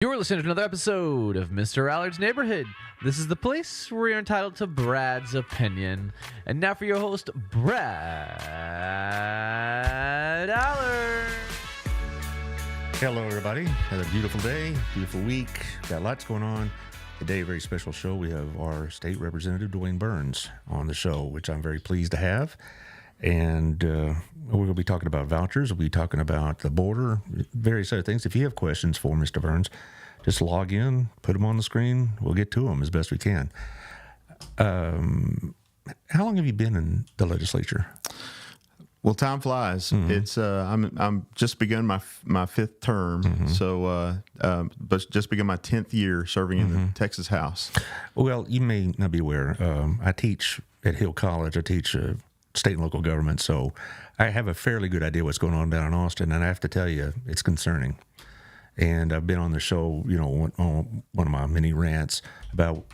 You're listening to another episode of Mr. Allard's Neighborhood. This is the place where you're entitled to Brad's opinion. And now for your host, Brad Allard. Hello, everybody. Had a beautiful day, beautiful week. Got lots going on. Today, a very special show. We have our state representative, DeWayne Burns, on the show, which I'm very pleased to have. And we're going to be talking about vouchers. We'll be talking about the border, various other things. If you have questions for Mr. Burns, just log in, put them on the screen. We'll get to them as best we can. How long have you been in the legislature? Well, time flies. Mm-hmm. It's I'm just begun my fifth term, but just begun my 10th year serving in the Texas House. Well, you may not be aware. I teach at Hill College. I teach state and local government, so I have a fairly good idea what's going on down in Austin, and I have to tell you, it's concerning. And I've been on the show, on one of my mini rants about,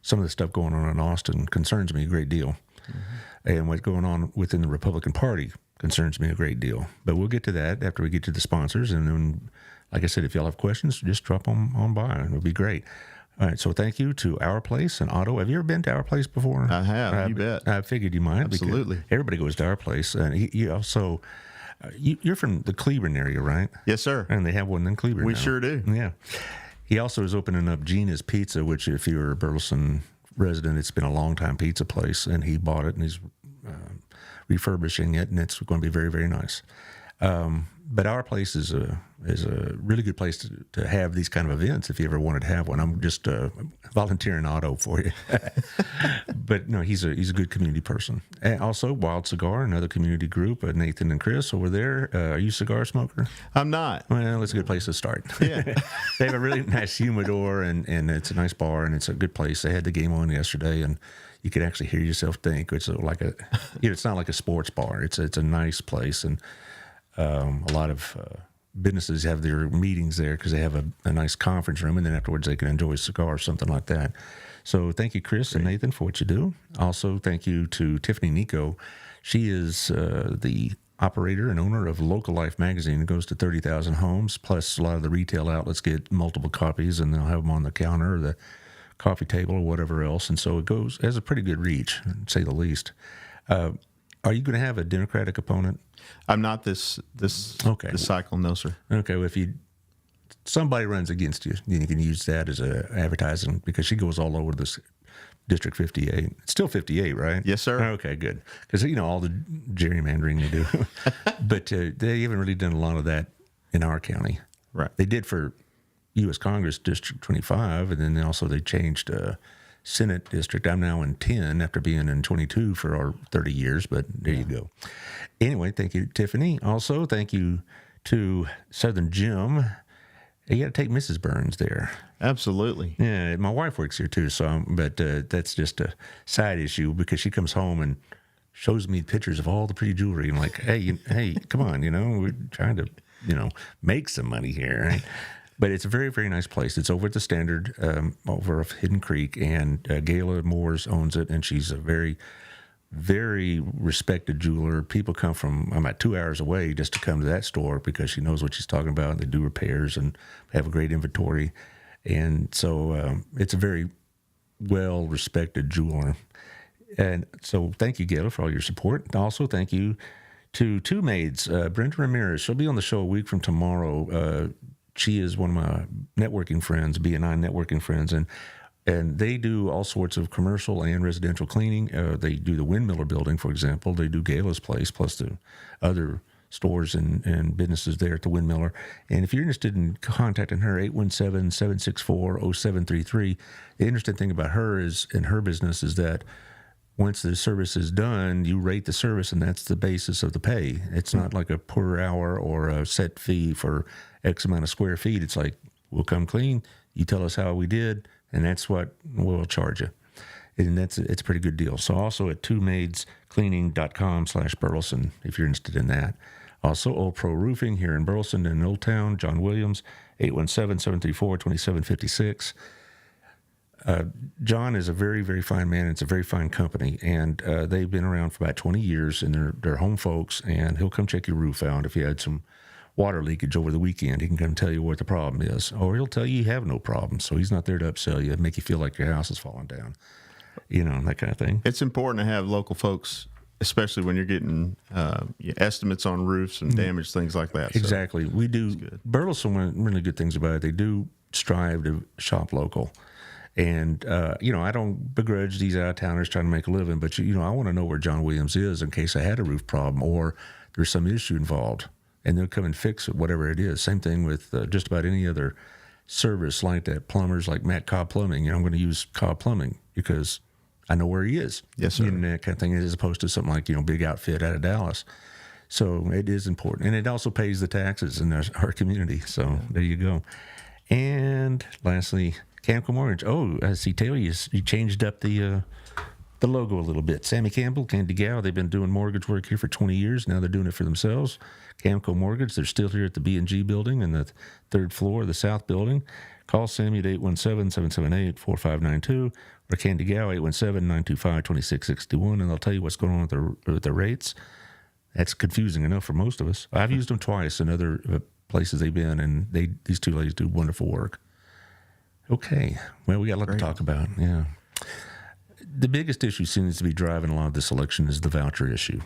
some of the stuff going on in Austin concerns me a great deal. Mm-hmm. And what's going on within the Republican Party concerns me a great deal. But we'll get to that after we get to the sponsors. And then, like I said, if y'all have questions, just drop them on by. It'll be great. All right, so thank you to Our Place and Otto. Have you ever been to Our Place before? I have, you bet. I figured you might. Absolutely. Everybody goes to Our Place. And you also, you're from the Cleburne area, right? Yes, sir. And they have one in Cleburne We now. sure do. Yeah. He also is opening up Gina's Pizza, which if you're a Burleson resident, it's been a long-time pizza place, and he bought it, and he's refurbishing it, and it's going to be very, very nice. But Our Place is a really good place to have these kind of events if you ever wanted to have one. I'm just volunteering Otto for you. But no, he's a good community person. And also, Wild Cigar, another community group, Nathan and Chris over there. Are you a cigar smoker? I'm not. Well, it's a good place to start. Yeah. They have a really nice humidor, and it's a nice bar, and it's a good place. They had the game on yesterday, and you could actually hear yourself think. It's like it's not like a sports bar. It's a nice place, and a lot of businesses have their meetings there because they have a nice conference room, and then afterwards they can enjoy a cigar or something like that. So thank you, Chris and Nathan, for what you do. Also, thank you to Tiffany Nico. She is the operator and owner of Local Life magazine. It goes to 30,000 homes, plus a lot of the retail outlets get multiple copies, and they'll have them on the counter or the coffee table or whatever else. And so it has a pretty good reach, to say the least. Are you going to have a Democratic opponent? I'm not this cycle, no, sir. Okay, well, if somebody runs against you, then you can use that as a advertising, because she goes all over this District 58. It's still 58, right? Yes, sir. Okay, good. Because, all the gerrymandering they do. But they haven't really done a lot of that in our county. Right. They did for U.S. Congress District 25, and then also they changed Senate district. I'm now in 10 after being in 22 for our 30 years, but there you go. Anyway, thank you, Tiffany. Also, thank you to Southern Jim. You got to take Mrs. Burns there. Absolutely. Yeah, my wife works here too, but that's just a side issue, because she comes home and shows me pictures of all the pretty jewelry. I'm like, hey, come on, we're trying to, make some money here, right? But it's a very, very nice place. It's over at the Standard, over off Hidden Creek, and Gayla Moores owns it, and she's a very, very respected jeweler. People come from, I'm at 2 hours away just to come to that store because she knows what she's talking about. They do repairs and have a great inventory. And so it's a very well-respected jeweler. And so thank you, Gayla, for all your support. Also, thank you to two maids, Brenda Ramirez. She'll be on the show a week from tomorrow. She is one of my networking friends, BNI networking friends, and they do all sorts of commercial and residential cleaning. They do the Windmiller building, for example. They do Gayla's place, plus the other stores and businesses there at the Windmiller. And if you're interested in contacting her, 817-764-0733. The interesting thing about her is, in her business, is that once the service is done, you rate the service, and that's the basis of the pay. It's not like a per hour or a set fee for X amount of square feet. It's like, we'll come clean, you tell us how we did, and that's what we'll charge you. And it's a pretty good deal. So also at twomaidscleaning.com/Burleson, if you're interested in that. Also, Old Pro Roofing here in Burleson and Old Town, John Williams, 817-734-2756. John is a very, very fine man. It's a very fine company, and they've been around for about 20 years, and they're home folks, and he'll come check your roof out if you had some water leakage over the weekend. He can come tell you what the problem is, or he'll tell you have no problem. So he's not there to upsell you and make you feel like your house is falling down, that kind of thing. It's important to have local folks, especially when you're getting estimates on roofs and damage, things like that. Exactly. We do. Burleson, one really good things about it, they do strive to shop local. And, I don't begrudge these out-of-towners trying to make a living, but, I want to know where John Williams is in case I had a roof problem or there's some issue involved. And they'll come and fix it, whatever it is. Same thing with just about any other service like that. Plumbers like Matt Cobb Plumbing. I'm going to use Cobb Plumbing because I know where he is. Yes, sir. And that kind of thing, as opposed to something like, Big Outfit out of Dallas. So it is important. And it also pays the taxes in our community. So there you go. And lastly, Camco Mortgage. Oh, I see, Taylor, you changed up the logo a little bit. Sammy Campbell, Candy Gow, they've been doing mortgage work here for 20 years. Now they're doing it for themselves. Camco Mortgage, they're still here at the B&G building in the third floor of the South building. Call Sammy at 817-778-4592 or Candy Gow, 817-925-2661, and they'll tell you what's going on with the rates. That's confusing enough for most of us. I've used them twice in other places they've been, and these two ladies do wonderful work. Okay, well, we got a lot to talk about, yeah. The biggest issue seems to be driving a lot of this election is the voucher issue.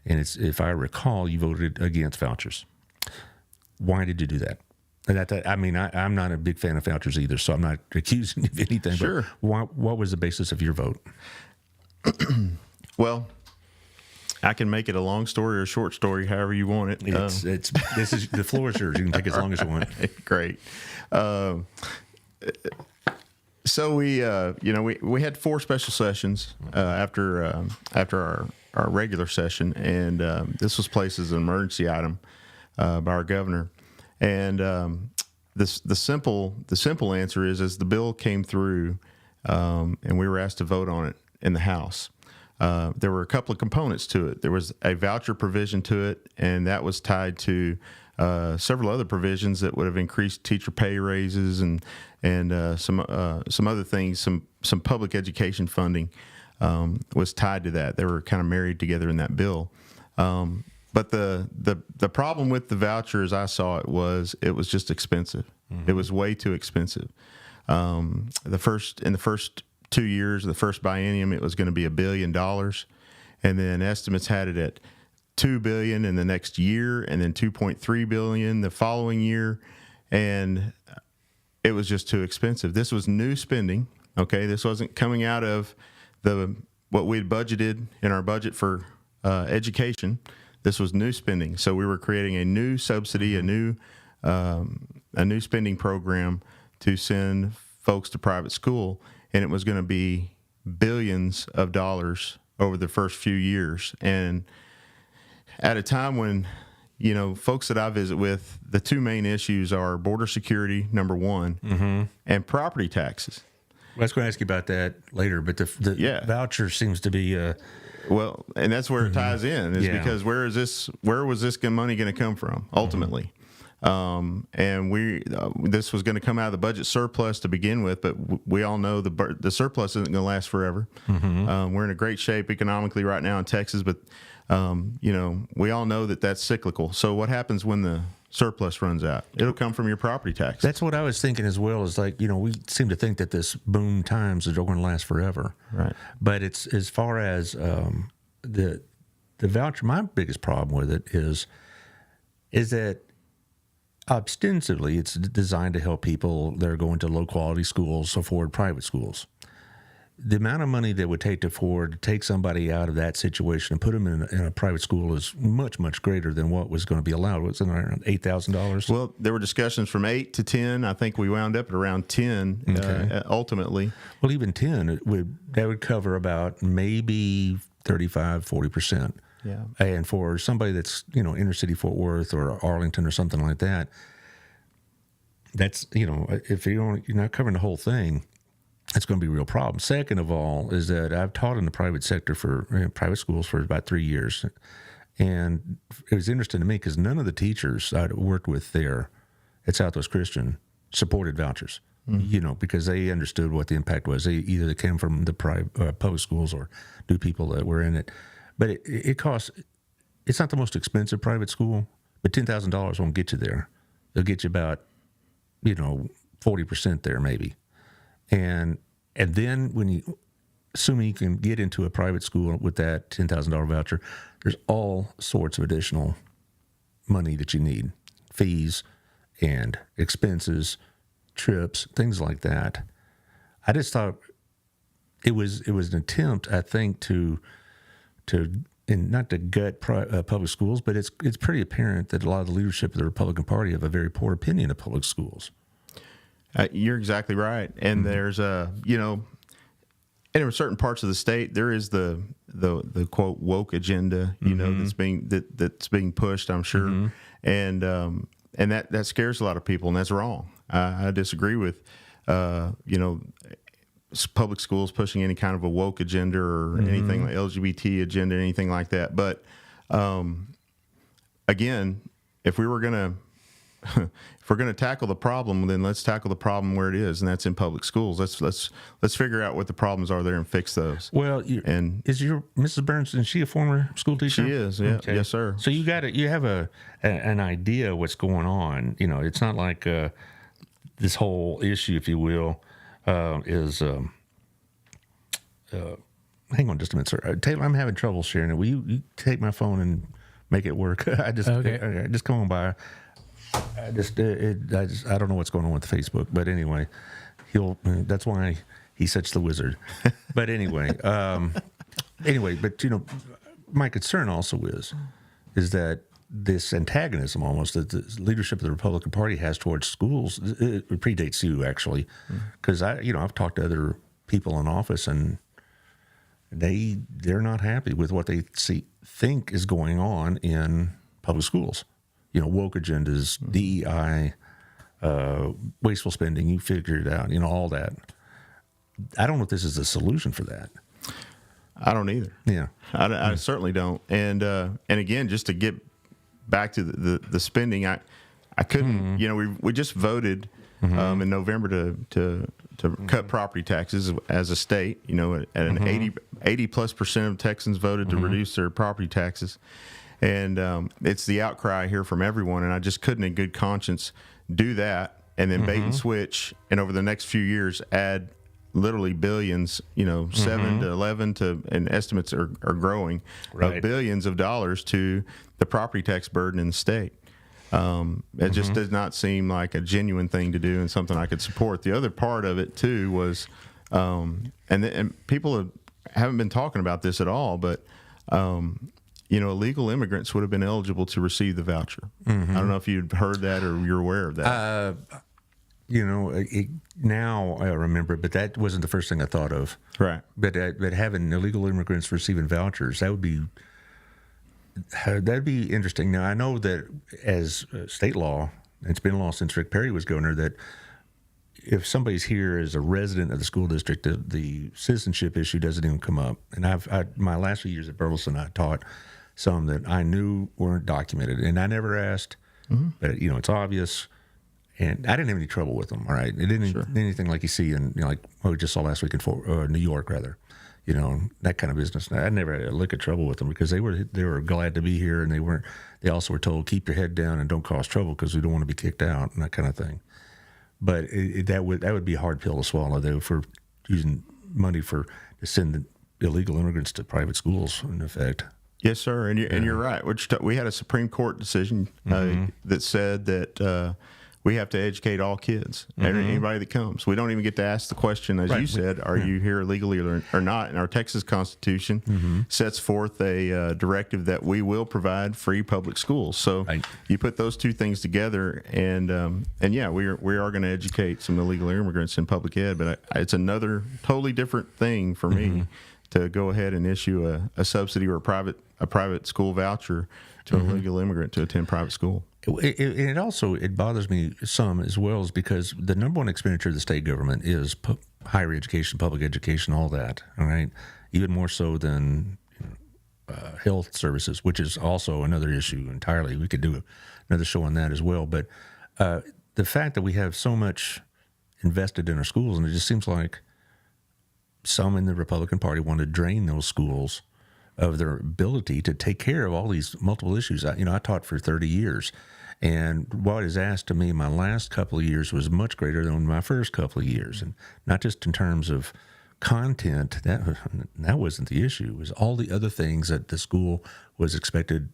And if I recall, you voted against vouchers. Why did you do that? I'm not a big fan of vouchers either, so I'm not accusing you of anything. Sure. But what was the basis of your vote? Well, I can make it a long story or a short story, however you want it. The floor is yours. You can take as long as you want. Great. So we had 4 special sessions after our regular session, and this was placed as an emergency item by our governor. And the simple answer is, as the bill came through, and we were asked to vote on it in the House, there were a couple of components to it. There was a voucher provision to it, and that was tied to several other provisions that would have increased teacher pay raises and some other things. Some public education funding was tied to that. They were kind of married together in that bill. But the problem with the voucher, as I saw it, was just expensive. Mm-hmm. It was way too expensive. In the first 2 years, the first biennium, it was going to be $1 billion, and then estimates had it at $2 billion in the next year, and then $2.3 billion the following year, and it was just too expensive. This was new spending. Okay, this wasn't coming out of what we had budgeted in our budget for education. This was new spending. So we were creating a new subsidy, a new spending program to send folks to private school, and it was going to be billions of dollars over the first few years. And at a time when, folks that I visit with, the 2 main issues are border security, number 1, mm-hmm. and property taxes. Well, I was going to ask you about that later, but the voucher seems to be well, and that's where it ties in, is because where was this money going to come from ultimately? Mm-hmm. And this was going to come out of the budget surplus to begin with, but we all know the surplus isn't going to last forever. Mm-hmm. We're in a great shape economically right now in Texas, but we all know that that's cyclical. So what happens when the surplus runs out? It'll come from your property tax. That's what I was thinking as well. Is like, we seem to think that this boom times is going to last forever. Right. But it's as far as the voucher, my biggest problem with it is that ostensibly it's designed to help people that are going to low quality schools afford private schools. The amount of money that would take to afford to take somebody out of that situation and put them in a private school is much, much greater than what was going to be allowed. Was it around $8,000? Well, there were discussions from 8 to 10. I think we wound up at around 10 ultimately. Well, even 10 that would cover about maybe 35-40%. Yeah. And for somebody that's inner city Fort Worth or Arlington or something like that, that's if you're not covering the whole thing, it's going to be a real problem. Second of all, is that I've taught in the private sector for private schools for about 3 years, and it was interesting to me because none of the teachers I worked with there at Southwest Christian supported vouchers. Mm-hmm. Because they understood what the impact was. They came from the public schools or knew people that were in it. But it costs. It's not the most expensive private school, but $10,000 won't get you there. They'll get you about, 40% there maybe. And then when you, assuming you can get into a private school with that $10,000 voucher, there's all sorts of additional money that you need, fees and expenses, trips, things like that. I just thought it was an attempt, I think, to and not to gut public schools, but it's pretty apparent that a lot of the leadership of the Republican Party have a very poor opinion of public schools. You're exactly right, and there's and in certain parts of the state, there is the quote woke agenda, that's being pushed. I'm sure, and that scares a lot of people, and that's wrong. I disagree with public schools pushing any kind of a woke agenda or anything like LGBT agenda, anything like that. But again, if we're gonna tackle the problem, then let's tackle the problem where it is, and that's in public schools. Let's figure out what the problems are there and fix those. Well, is your Mrs. Burns, is she a former school teacher? She is. Yeah. Okay. Yes, sir. So you have an idea what's going on. It's not like this whole issue, if you will, is. Hang on just a minute, sir. Taylor, I'm having trouble sharing it. Will you take my phone and make it work? Just come on by. I don't know what's going on with Facebook, but anyway, that's why he's such the wizard. But anyway, my concern also is that this antagonism almost that the leadership of the Republican Party has towards schools, it predates you actually, because I've talked to other people in office and they're not happy with what they think is going on in public schools. Woke agendas, DEI, wasteful spending, you figured it out, all that. I don't know if this is a solution for that. I don't either. Yeah. I certainly don't. And again, just to get back to the spending, I couldn't, we just voted in November to cut property taxes as a state, at an 80+% of Texans voted to reduce their property taxes. And it's the outcry here from everyone, and I just couldn't in good conscience do that and then bait and switch, and over the next few years add literally billions, 7 to 11 to, and estimates are growing, of billions of dollars to the property tax burden in the state. It just does not seem like a genuine thing to do and something I could support. The other part of it too was, and people haven't been talking about this at all, but illegal immigrants would have been eligible to receive the voucher. I don't know if you'd heard that or you're aware of that. Now I remember, but that wasn't the first thing I thought of. Right. But having illegal immigrants receiving vouchers, that'd be interesting. Now I know that as state law, it's been law since Rick Perry was governor, that if somebody's here as a resident of the school district, the citizenship issue doesn't even come up. And my last few years at Burleson, I taught some that I knew weren't documented, and I never asked, but it's obvious. And I didn't have any trouble with them. All right, it didn't anything like you see in like we just saw last week in New York, rather, that kind of business. I never had a lick of trouble with them because they were glad to be here, and they also were told keep your head down and don't cause trouble because we don't want to be kicked out and that kind of thing. But that would be a hard pill to swallow, though, for using money to send illegal immigrants to private schools, in effect. Yes, sir, and you're right. We had a Supreme Court decision that said that we have to educate all kids, anybody that comes. We don't even get to ask the question, as you said, are you here illegally or not? And our Texas Constitution sets forth a directive that we will provide free public schools. So you put those two things together, and we are going to educate some illegal immigrants in public ed. But it's another totally different thing for me to go ahead and issue a subsidy or a private school voucher to an illegal immigrant to attend private school. It bothers me some as well, is because the number one expenditure of the state government is higher education, public education, all that. All right, even more so than health services, which is also another issue entirely. We could do another show on that as well. But the fact that we have so much invested in our schools, and it just seems like some in the Republican Party want to drain those schools of their ability to take care of all these multiple issues. I taught for 30 years, and what is asked of me my last couple of years was much greater than my first couple of years, and not just in terms of content. That wasn't the issue. It was all the other things that the school was expected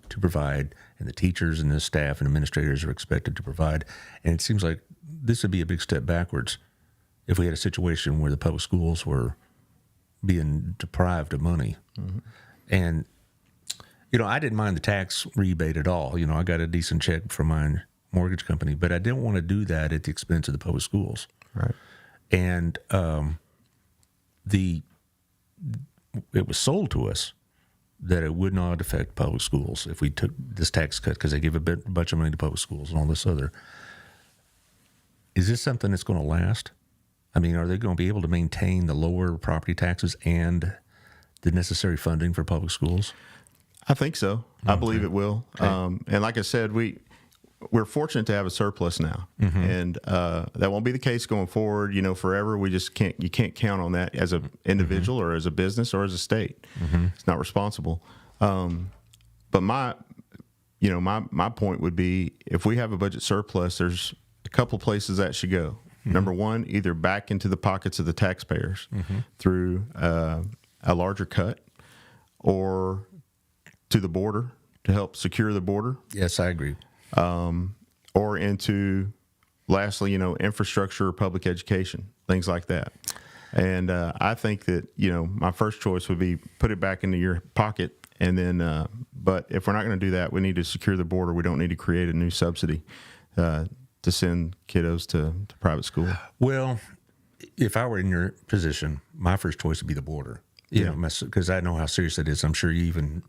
to provide, and the teachers and the staff and administrators are expected to provide. And it seems like this would be a big step backwards if we had a situation where the public schools were being deprived of money. Mm-hmm. And, I didn't mind the tax rebate at all. I got a decent check from my mortgage company, but I didn't want to do that at the expense of the public schools. Right. And it was sold to us that it would not affect public schools if we took this tax cut, because they give a bunch of money to public schools and all this other. Is this something that's going to last? I mean, are they going to be able to maintain the lower property taxes and the necessary funding for public schools? I think so. I believe it will. Okay. And like I said, we're fortunate to have a surplus now, and that won't be the case going forward. Forever. We just you can't count on that as an individual or as a business or as a state. It's not responsible. But my point would be, if we have a budget surplus, there's a couple places that should go. Number one, either back into the pockets of the taxpayers through a larger cut, or to the border to help secure the border. Yes, I agree. Or into, lastly, infrastructure, public education, things like that. And I think that, my first choice would be put it back into your pocket. And then, but if we're not going to do that, we need to secure the border. We don't need to create a new subsidy to send kiddos to private school. Well, if I were in your position, my first choice would be the border. Because I know how serious it is. I'm sure you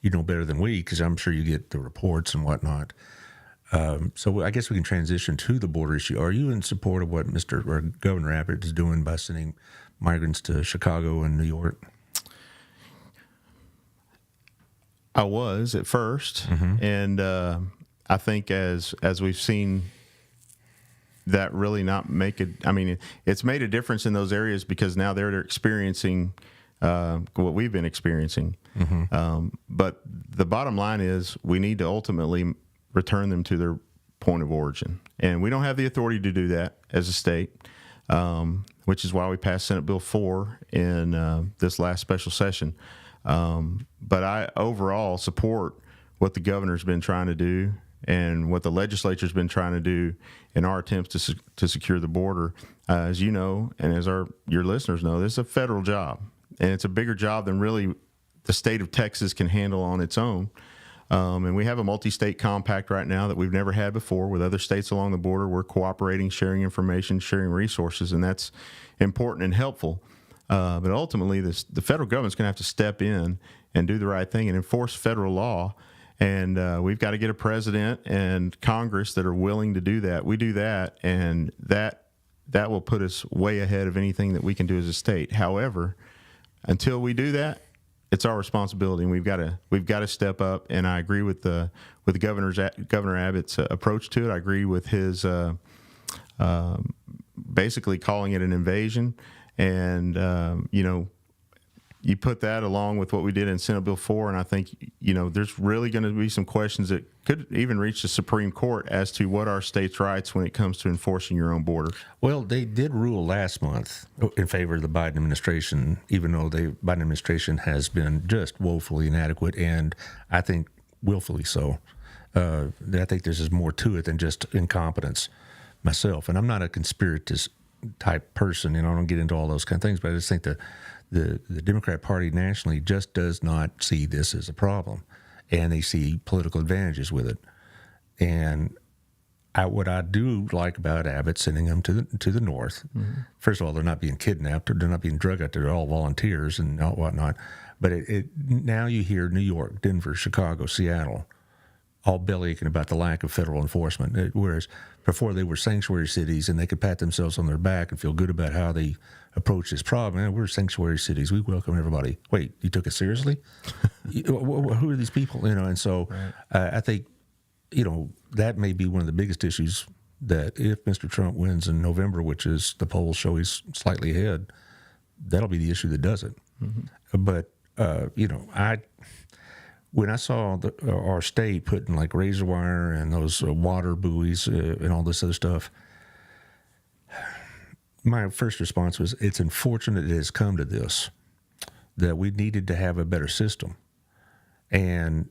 know better than we, because I'm sure you get the reports and whatnot. So I guess we can transition to the border issue. Are you in support of what Governor Abbott is doing by sending migrants to Chicago and New York? I was at first, and I think as we've seen that really not make it. I mean, it's made a difference in those areas, because now they're experiencing what we've been experiencing. But the bottom line is, we need to ultimately return them to their point of origin. And we don't have the authority to do that as a state, which is why we passed Senate Bill 4 in this last special session. But I overall support what the governor's been trying to do and what the legislature's been trying to do in our attempts to secure the border. As you know, and as your listeners know, this is a federal job, and it's a bigger job than really the state of Texas can handle on its own. And we have a multi-state compact right now that we've never had before with other states along the border. We're cooperating, sharing information, sharing resources, and that's important and helpful. But ultimately, the federal government's going to have to step in and do the right thing and enforce federal law. And we've got to get a president and Congress that are willing to do that. We do that, and that will put us way ahead of anything that we can do as a state. However, until we do that, it's our responsibility, and we've got to step up. And I agree with Governor Abbott's approach to it. I agree with his basically calling it an invasion. And you put that along with what we did in Senate Bill 4, and I think there's really going to be some questions that could even reach the Supreme Court as to what are states' rights when it comes to enforcing your own border. Well, they did rule last month in favor of the Biden administration, even though the Biden administration has been just woefully inadequate, and I think willfully so. I think there's more to it than just incompetence myself, and I'm not a conspiratist type person, and I don't get into all those kind of things, but I just think that the Democrat Party nationally just does not see this as a problem, and they see political advantages with it. And what I do like about Abbott sending them to the north, first of all, they're not being kidnapped, or they're not being drugged out there. They're all volunteers and whatnot. But now you hear New York, Denver, Chicago, Seattle, all bellyaching about the lack of federal enforcement, whereas before they were sanctuary cities and they could pat themselves on their back and feel good about how they approach this problem. Man, we're sanctuary cities. We welcome everybody. Wait, you took it seriously? Who are these people? And so I think, that may be one of the biggest issues, that if Mr. Trump wins in November, which is the polls show he's slightly ahead, that'll be the issue that does it. But when I saw our state putting like razor wire and those water buoys and all this other stuff, my first response was, it's unfortunate it has come to this, that we needed to have a better system. And,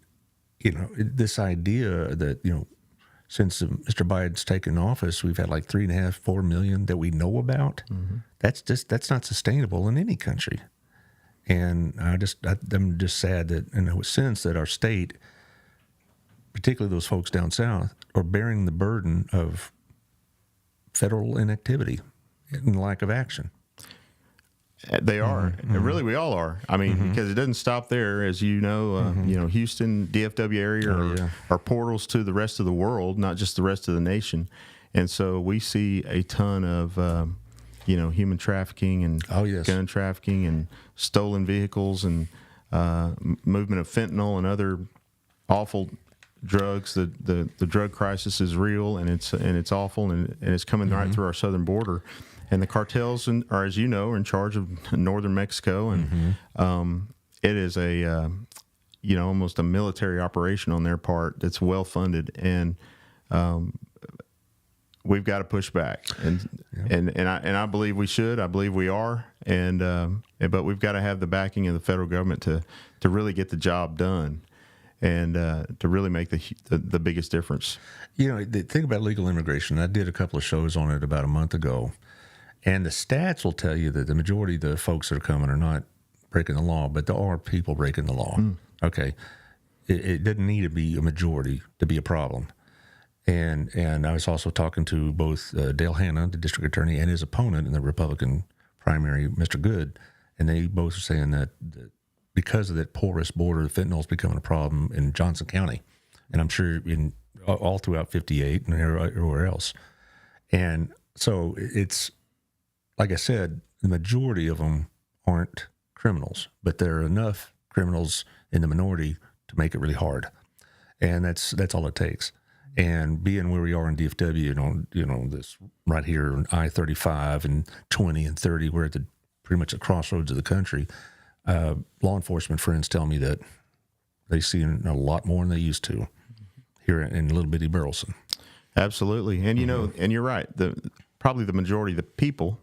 this idea that, since Mr. Biden's taken office, we've had like 3.5, 4 million that we know about. Mm-hmm. That's not sustainable in any country. And I'm just sad that in a sense that our state, particularly those folks down south, are bearing the burden of federal inactivity and lack of action. They are. And really, we all are. I mean, because it doesn't stop there. As you know, Houston, DFW area are portals to the rest of the world, not just the rest of the nation. And so we see a ton of, human trafficking and gun trafficking and stolen vehicles and movement of fentanyl and other awful drugs. The drug crisis is real, and it's awful, and it's coming right through our southern border. And the cartels are, as you know, are in charge of northern Mexico, and it is a almost a military operation on their part that's well funded, and we've got to push back, and I believe we should. I believe we are, but we've got to have the backing of the federal government to really get the job done, and to really make the biggest difference. The thing about legal immigration, I did a couple of shows on it about a month ago. And the stats will tell you that the majority of the folks that are coming are not breaking the law, but there are people breaking the law. Okay. It doesn't need to be a majority to be a problem. And I was also talking to both Dale Hanna, the district attorney, and his opponent in the Republican primary, Mr. Good, and they both are saying that because of that porous border, fentanyl is becoming a problem in Johnson County, and I'm sure in all throughout 58 and everywhere else. And so it's, like I said, the majority of them aren't criminals, but there are enough criminals in the minority to make it really hard, and that's all it takes. And being where we are in DFW, this right here on I-35 and 20 and 30, we're at pretty much the crossroads of the country. Law enforcement friends tell me that they see a lot more than they used to here in little bitty Burleson. Absolutely, and and you're right. Probably the majority of the people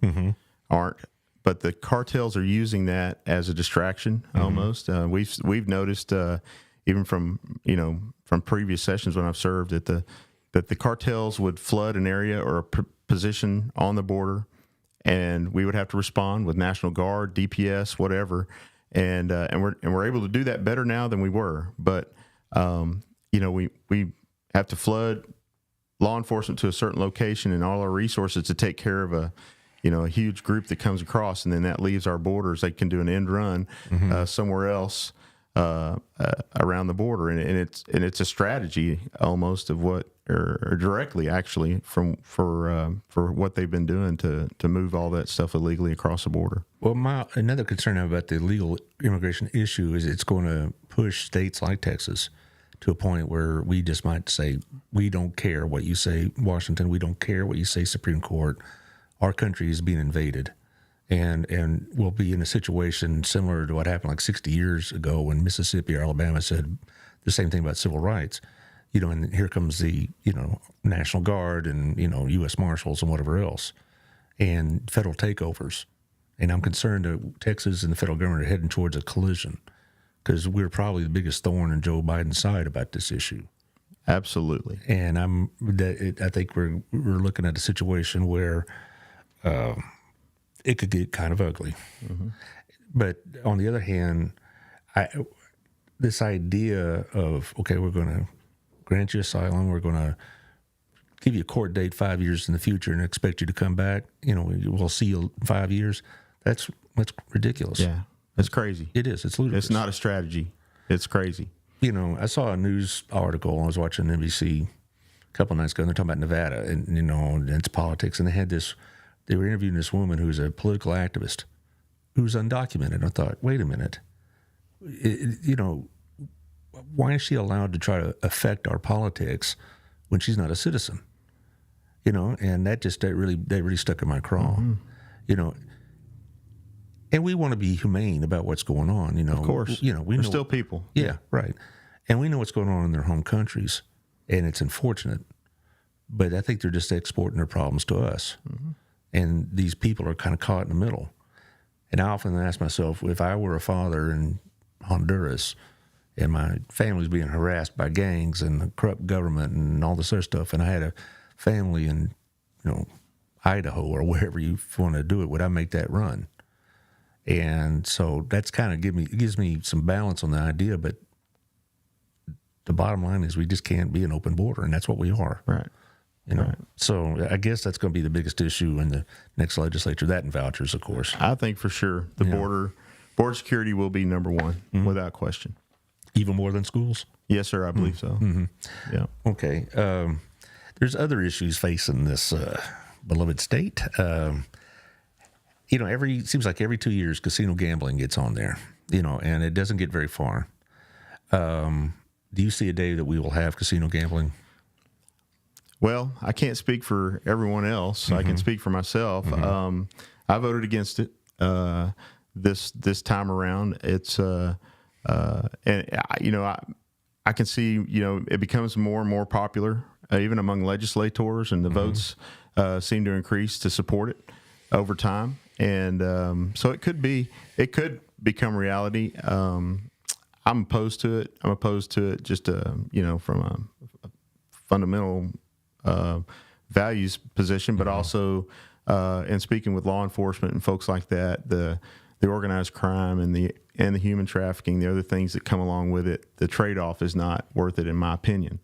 aren't, but the cartels are using that as a distraction almost. We've noticed even from previous sessions when I've served that the cartels would flood an area or a position on the border, and we would have to respond with National Guard, DPS, whatever, and we're able to do that better now than we were. But we have to flood law enforcement to a certain location and all our resources to take care of a huge group that comes across, and then that leaves our borders. They can do an end run somewhere else around the border, and it's a strategy almost of what, or directly actually for what they've been doing to move all that stuff illegally across the border. Well, another concern about the illegal immigration issue is it's going to push states like Texas to a point where we just might say, we don't care what you say, Washington. We don't care what you say, Supreme Court. Our country is being invaded. And we'll be in a situation similar to what happened like 60 years ago when Mississippi or Alabama said the same thing about civil rights. And here comes the, National Guard and, U.S. Marshals and whatever else, and federal takeovers. And I'm concerned that Texas and the federal government are heading towards a collision, because we're probably the biggest thorn in Joe Biden's side about this issue. Absolutely. And I think we're looking at a situation where it could get kind of ugly. But on the other hand, this idea of, okay, we're going to grant you asylum, we're going to give you a court date 5 years in the future and expect you to come back, we'll see you in 5 years. That's ridiculous. Yeah. It's crazy. It is. It's ludicrous. It's not a strategy. It's crazy. I saw a news article. I was watching NBC a couple of nights ago, and they're talking about Nevada and its politics. And they were interviewing this woman who's a political activist who's undocumented. I thought, wait a minute. Why is she allowed to try to affect our politics when she's not a citizen? And that really stuck in my craw. And we want to be humane about what's going on. Of course. We We're know still people. Yeah, right. And we know what's going on in their home countries, and it's unfortunate. But I think they're just exporting their problems to us. Mm-hmm. And these people are kind of caught in the middle. And I often ask myself, if I were a father in Honduras and my family's being harassed by gangs and the corrupt government and all this other stuff, and I had a family in, Idaho or wherever you want to do it, would I make that run? And so that's kind of gives me some balance on the idea, but the bottom line is we just can't be an open border, and that's what we are. Right. Right. So I guess that's going to be the biggest issue in the next legislature, that and vouchers, of course. I think for sure the border security will be number one, without question. Even more than schools? Yes, sir, I believe so. Mm-hmm. Yeah. Okay. There's other issues facing this beloved state. Seems like every 2 years, casino gambling gets on there, and it doesn't get very far. Do you see a day that we will have casino gambling? Well, I can't speak for everyone else. Mm-hmm. I can speak for myself. Mm-hmm. I voted against it this time around. It's and I can see it becomes more and more popular even among legislators, and the votes seem to increase to support it over time. And so it could become reality. I'm opposed to it. I'm opposed to it just from a fundamental values position, but also in speaking with law enforcement and folks like that, the organized crime and the human trafficking, the other things that come along with it, the trade-off is not worth it in my opinion,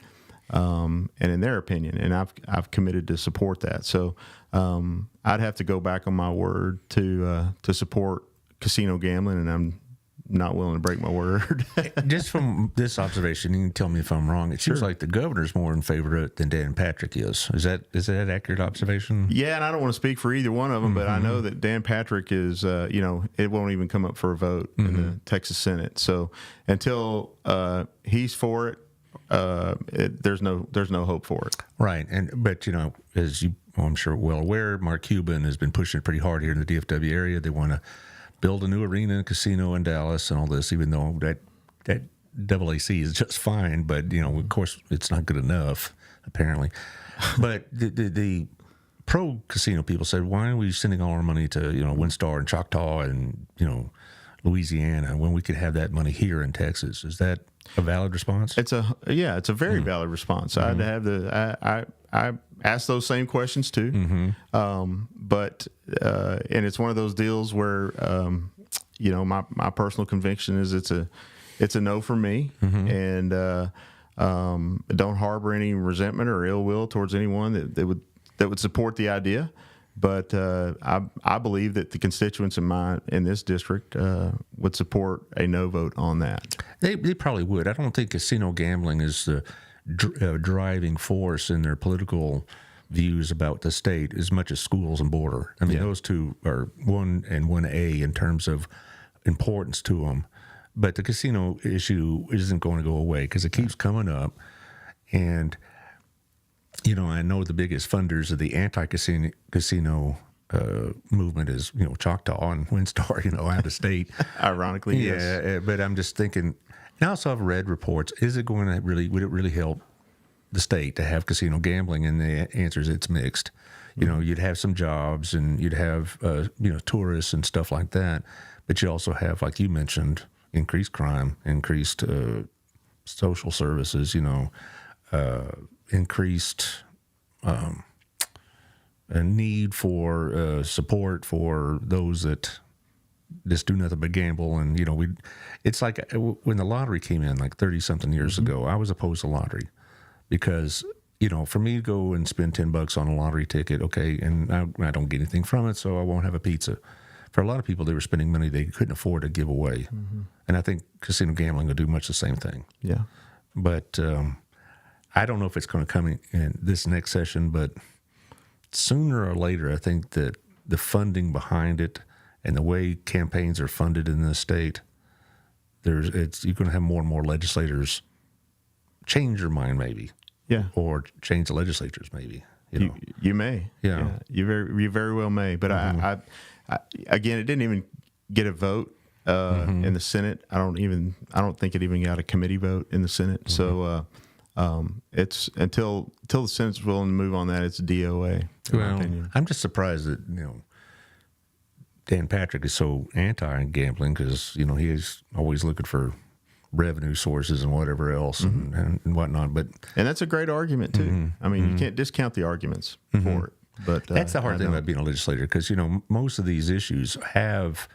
and in their opinion, and I've committed to support that. So I'd have to go back on my word to support casino gambling, and I'm not willing to break my word. Just from this observation, you can tell me if I'm wrong. It seems like the governor's more in favor of it than Dan Patrick is. Is that an accurate observation? Yeah, and I don't want to speak for either one of them, but I know that Dan Patrick is, it won't even come up for a vote in the Texas Senate. So until he's for it, there's no hope for it. Right, but as I'm sure well aware, Mark Cuban has been pushing it pretty hard here in the DFW area. They want to build a new arena and casino in Dallas and all this, even though that AAC is just fine. But, of course, it's not good enough, apparently. But the pro-casino people said, why are we sending all our money to, WinStar and Choctaw and, Louisiana when we could have that money here in Texas? Is that a valid response? It's a very valid response. I'd have I asked those same questions too. But and it's one of those deals where my personal conviction is it's a no for me, and don't harbor any resentment or ill will towards anyone that would support the idea. But I believe that the constituents in this district would support a no vote on that. They probably would. I don't think casino gambling is the driving force in their political views about the state as much as schools and border. I mean, those two are 1 and 1A in terms of importance to them. But the casino issue isn't going to go away because it keeps coming up. And I know the biggest funders of the anti-casino movement is, Choctaw and WinStar, out of state. Ironically, yes. Yeah, but I'm just thinking, and I also have read reports, would it really help the state to have casino gambling? And the answer is it's mixed. You'd have some jobs and you'd have, tourists and stuff like that. But you also have, like you mentioned, increased crime, increased social services, increased a need for support for those that just do nothing but gamble. And it's like when the lottery came in like 30-something years ago, I was opposed to lottery because for me to go and spend $10 on a lottery ticket, okay, and I don't get anything from it, so I won't have a pizza. For a lot of people, they were spending money they couldn't afford to give away, and I think casino gambling will do much the same thing. Yeah, but I don't know if it's going to come in this next session, but sooner or later, I think that the funding behind it and the way campaigns are funded in the state, you're going to have more and more legislators change their mind, maybe, or change the legislatures, maybe. You may, you very well may. But I again, it didn't even get a vote in the Senate. I don't think it even got a committee vote in the Senate. So it's until the Senate's willing to move on that, it's DOA. In my opinion. I'm just surprised that Dan Patrick is so anti-gambling because he is always looking for revenue sources and whatever else and whatnot. But that's a great argument too. I mean, you can't discount the arguments for it. But that's the hard thing about being a legislator because most of these issues have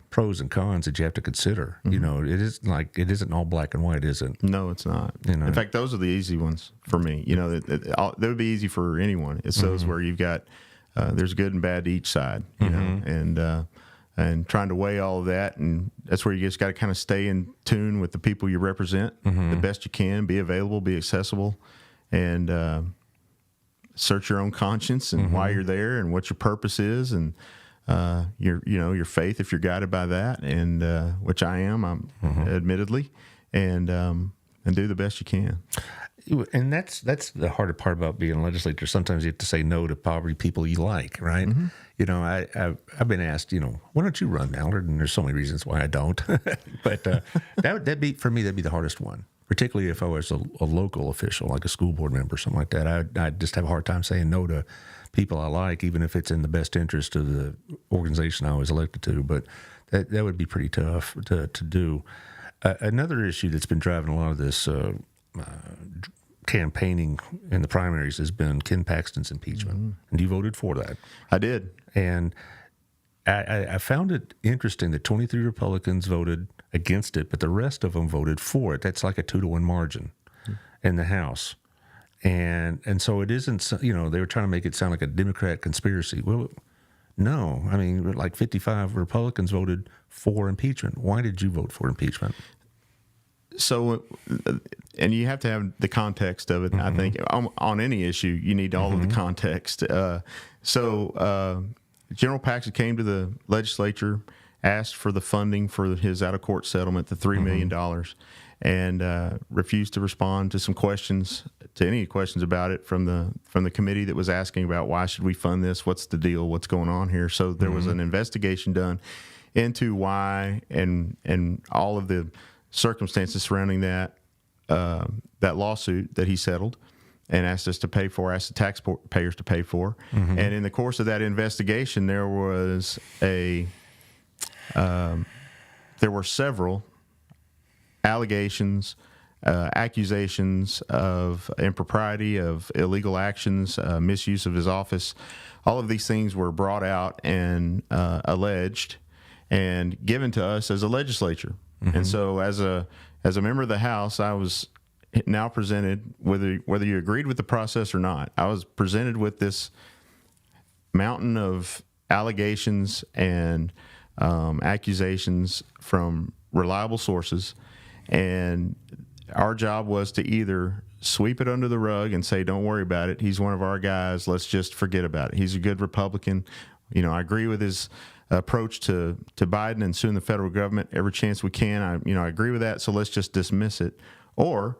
pros and cons that you have to consider. It isn't all black and white, is it? No, it's not. In fact, those are the easy ones for me. That would be easy for anyone. It's those where you've got there's good and bad to each side. And trying to weigh all of that, and that's where you just got to kind of stay in tune with the people you represent the best you can. Be available, be accessible, and search your own conscience and why you're there and what your purpose is, and your faith if you're guided by that, and which I'm admittedly, and do the best you can. And that's the harder part about being a legislator. Sometimes you have to say no to probably people you like, right? I've been asked, why don't you run, Allard? And there's so many reasons why I don't. But that'd be the hardest one, particularly if I was a local official, like a school board member, something like that. I'd just have a hard time saying no to people I like, even if it's in the best interest of the organization I was elected to. But that would be pretty tough to do. Another issue that's been driving a lot of this campaigning in the primaries has been Ken Paxton's impeachment, and you voted for that. I did, and I found it interesting that 23 Republicans voted against it, but the rest of them voted for it. That's like a 2-1 margin in the House, and so it isn't. They were trying to make it sound like a Democrat conspiracy. Well, no, I mean, like 55 Republicans voted for impeachment. Why did you vote for impeachment? So, and you have to have the context of it. I think on any issue, you need all of the context. General Paxton came to the legislature, asked for the funding for his out-of-court settlement, the $3 million, and refused to respond to any questions about it from the committee that was asking about why should we fund this, what's the deal, what's going on here. So there was an investigation done into why and all of the circumstances surrounding that lawsuit that he settled and asked the taxpayers to pay for. And in the course of that investigation, there were several allegations, accusations of impropriety, of illegal actions, misuse of his office. All of these things were brought out and alleged and given to us as a legislature. And so as a member of the House, I was now presented, whether you agreed with the process or not, I was presented with this mountain of allegations and accusations from reliable sources. And our job was to either sweep it under the rug and say, don't worry about it. He's one of our guys. Let's just forget about it. He's a good Republican. I agree with his approach to Biden and suing the federal government every chance we can. I agree with that, so let's just dismiss it. Or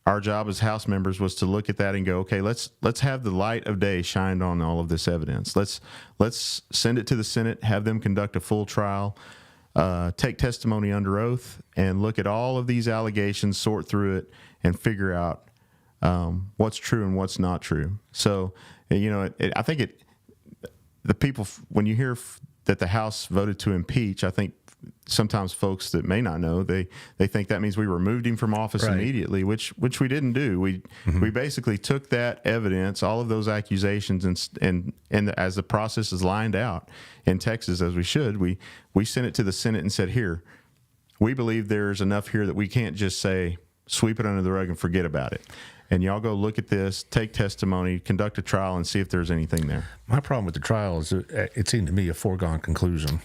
our job as House members was to look at that and go, okay, let's have the light of day shined on all of this evidence. Let's send it to the Senate, have them conduct a full trial, take testimony under oath, and look at all of these allegations, sort through it, and figure out what's true and what's not true. So, I think the people, when you hear that the House voted to impeach, I think sometimes folks that may not know, they think that means we removed him from office immediately, which we didn't do. We basically took that evidence, all of those accusations, and as the process is lined out in Texas, as we should, we sent it to the Senate and said, here, we believe there's enough here that we can't just say, sweep it under the rug and forget about it. And y'all go look at this, take testimony, conduct a trial, and see if there's anything there. My problem with the trial is it seemed to me a foregone conclusion,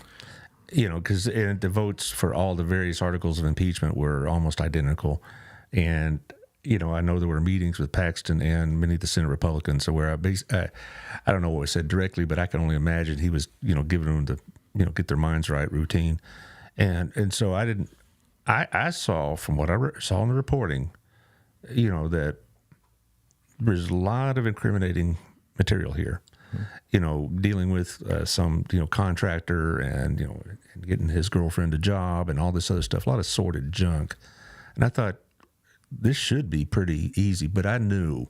because the votes for all the various articles of impeachment were almost identical. And, I know there were meetings with Paxton and many of the Senate Republicans, so where I don't know what was said directly, but I can only imagine he was, giving them the, get their minds right routine. And so I saw from what I saw in the reporting, that there's a lot of incriminating material here. dealing with some contractor and and getting his girlfriend a job and all this other stuff, a lot of sordid junk. And I thought this should be pretty easy, but I knew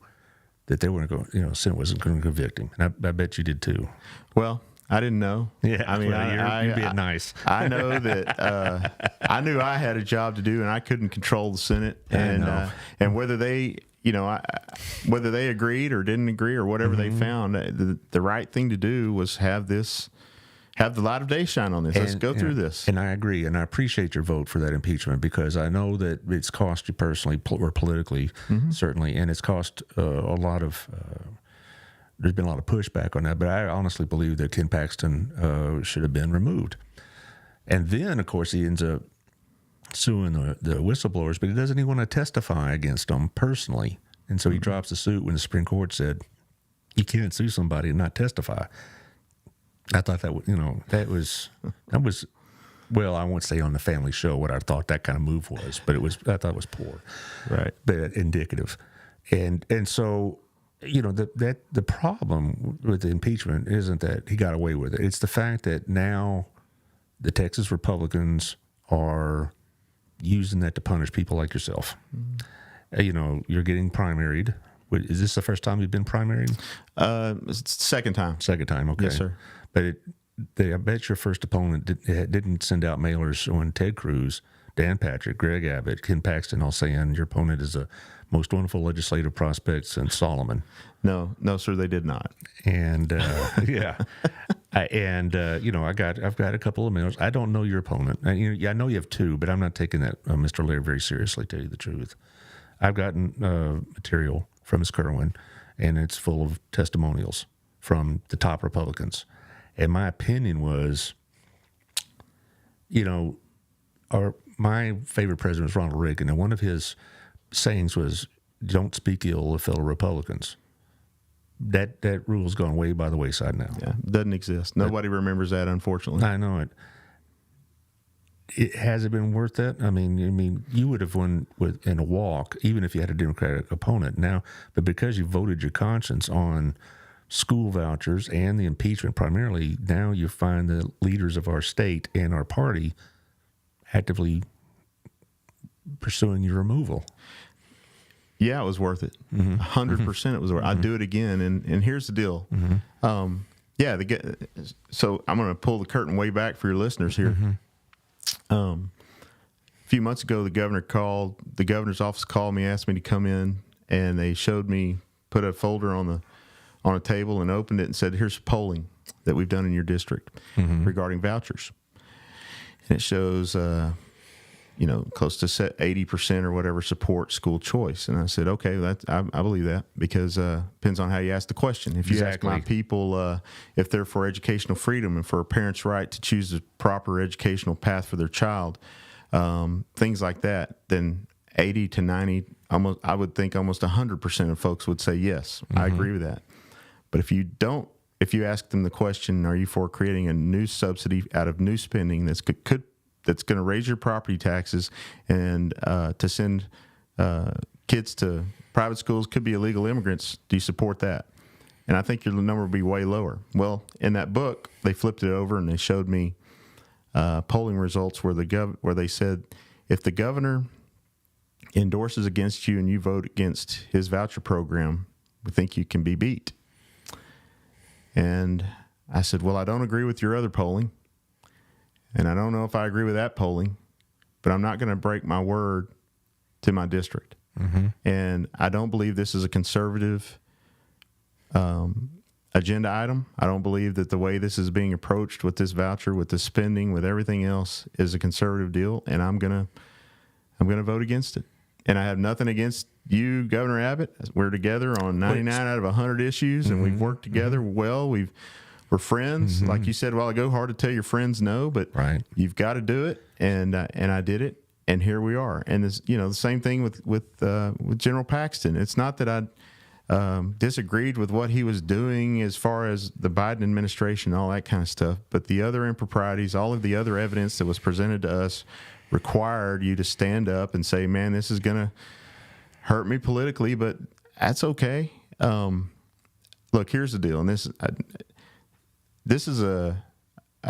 that they weren't going, Senate wasn't going to convict him, and I bet you did too. Well, I didn't know. Yeah, I mean, you're being nice. I know that I knew I had a job to do, and I couldn't control the Senate, and whether they, whether they agreed or didn't agree or whatever they found, the right thing to do was have the light of day shine on this. Let's go through this. And I agree, and I appreciate your vote for that impeachment, because I know that it's cost you personally or politically, certainly, and it's cost a lot of. There's been a lot of pushback on that, but I honestly believe that Ken Paxton should have been removed. And then, of course, he ends up suing the whistleblowers, but he doesn't even want to testify against them personally. And so he drops the suit when the Supreme Court said you can't sue somebody and not testify. I thought that was well, I won't say on the family show what I thought that kind of move was, but I thought it was poor, Right? but indicative, and so. The problem with the impeachment isn't that he got away with it. It's the fact that now the Texas Republicans are using that to punish people like yourself. You're getting primaried. Is this the first time you've been primaried? It's the second time. Second time, okay. Yes, sir. But I bet your first opponent didn't send out mailers on Ted Cruz, Dan Patrick, Greg Abbott, Ken Paxton, all saying your opponent is the most wonderful legislative prospect since Solomon. No, sir, they did not. And yeah, I've got a couple of mailers. I don't know your opponent. I know you have two, but I'm not taking that Mr. Laird very seriously. To tell you the truth, I've gotten material from Ms. Kerwin, and it's full of testimonials from the top Republicans. And my opinion was, my favorite president was Ronald Reagan, and one of his sayings was, "Don't speak ill of fellow Republicans." That rule's gone way by the wayside now. Yeah, doesn't exist. Nobody remembers that, unfortunately. I know it. Has it been worth that? I mean, you would have won in a walk, even if you had a Democratic opponent now. But because you voted your conscience on school vouchers and the impeachment primarily, now you find the leaders of our state and our party actively pursuing your removal. Yeah, it was worth it. 100% it was worth it. I'd do it again. And here's the deal. So I'm going to pull the curtain way back for your listeners here. A few months ago, the governor's office called me, asked me to come in, and they showed me, put a folder on a table and opened it and said, "Here's polling that we've done in your district regarding vouchers." And it shows, close to 80% or whatever support school choice. And I said, okay, I believe that, because depends on how you ask the question. If you ask my people if they're for educational freedom and for a parent's right to choose the proper educational path for their child, things like that, then 80 to 90, I would think almost 100% of folks would say yes, I agree with that. But if you ask them the question, are you for creating a new subsidy out of new spending that's going to raise your property taxes and to send kids to private schools, could be illegal immigrants, do you support that? And I think your number would be way lower. Well, in that book, they flipped it over and they showed me polling results where they said, if the governor endorses against you and you vote against his voucher program, we think you can be beat. And I said, well, I don't agree with your other polling. And I don't know if I agree with that polling, but I'm not going to break my word to my district. And I don't believe this is a conservative agenda item. I don't believe that the way this is being approached with this voucher, with the spending, with everything else, is a conservative deal. And I'm gonna vote against it. And I have nothing against you, Governor Abbott. We're together on 99 out of 100 issues, and we've worked together well. We're friends. Like you said a while ago, hard to tell your friends no, but you've got to do it. And I did it, and here we are. And this, the same thing with General Paxton. It's not that I disagreed with what he was doing as far as the Biden administration, all that kind of stuff, but the other improprieties, all of the other evidence that was presented to us required you to stand up and say, man, this is going to hurt me politically, but that's okay. look, here's the deal, and this is a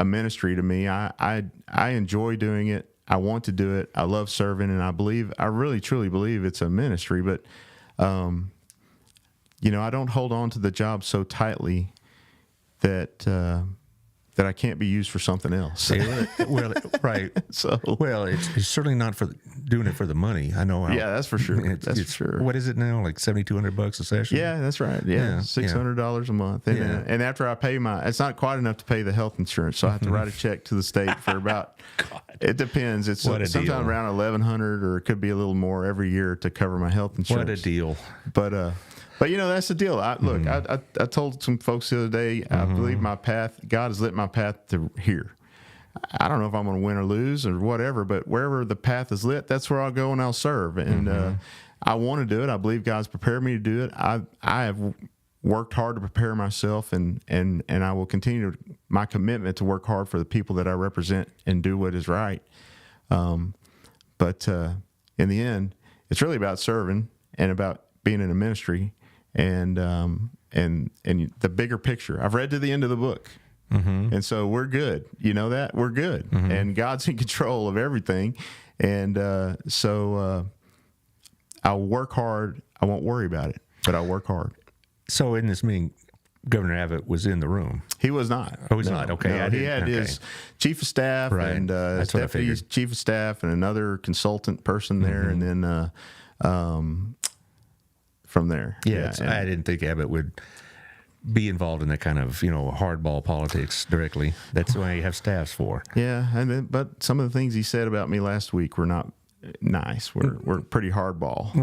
ministry to me. I enjoy doing it. I want to do it. I love serving, and I really truly believe it's a ministry. But I don't hold on to the job so tightly that I can't be used for something else. Well, right. So, well, it's certainly not for doing it for the money. I know. Yeah, that's for sure. That's for sure. What is it now? Like $7,200 a session? Yeah, that's right. Yeah, $600 a month. And, and after I pay it's not quite enough to pay the health insurance, so I have to write a check to the state for about. It depends. It's sometimes around $1,100, or it could be a little more every year to cover my health insurance. What a deal! But that's the deal. Look, I told some folks the other day, I believe my path, God has lit my path to here. I don't know if I'm going to win or lose or whatever, but wherever the path is lit, that's where I'll go and I'll serve. And I want to do it. I believe God's prepared me to do it. I have worked hard to prepare myself, and I will continue my commitment to work hard for the people that I represent and do what is right. But in the end, it's really about serving and about being in a ministry. And the bigger picture. I've read to the end of the book, and so we're good. You know that we're good, and God's in control of everything. And so I'll work hard. I won't worry about it, but I'll work hard. So in this meeting, Governor Abbott was in the room. He was not. Oh, he's not. Okay, no, he had his chief of staff and deputy chief of staff and another consultant person there, and then. From there. Yeah, I didn't think Abbott would be involved in that kind of, hardball politics directly. That's why you have staffs for. Yeah, but some of the things he said about me last week were not nice. We're pretty hardball.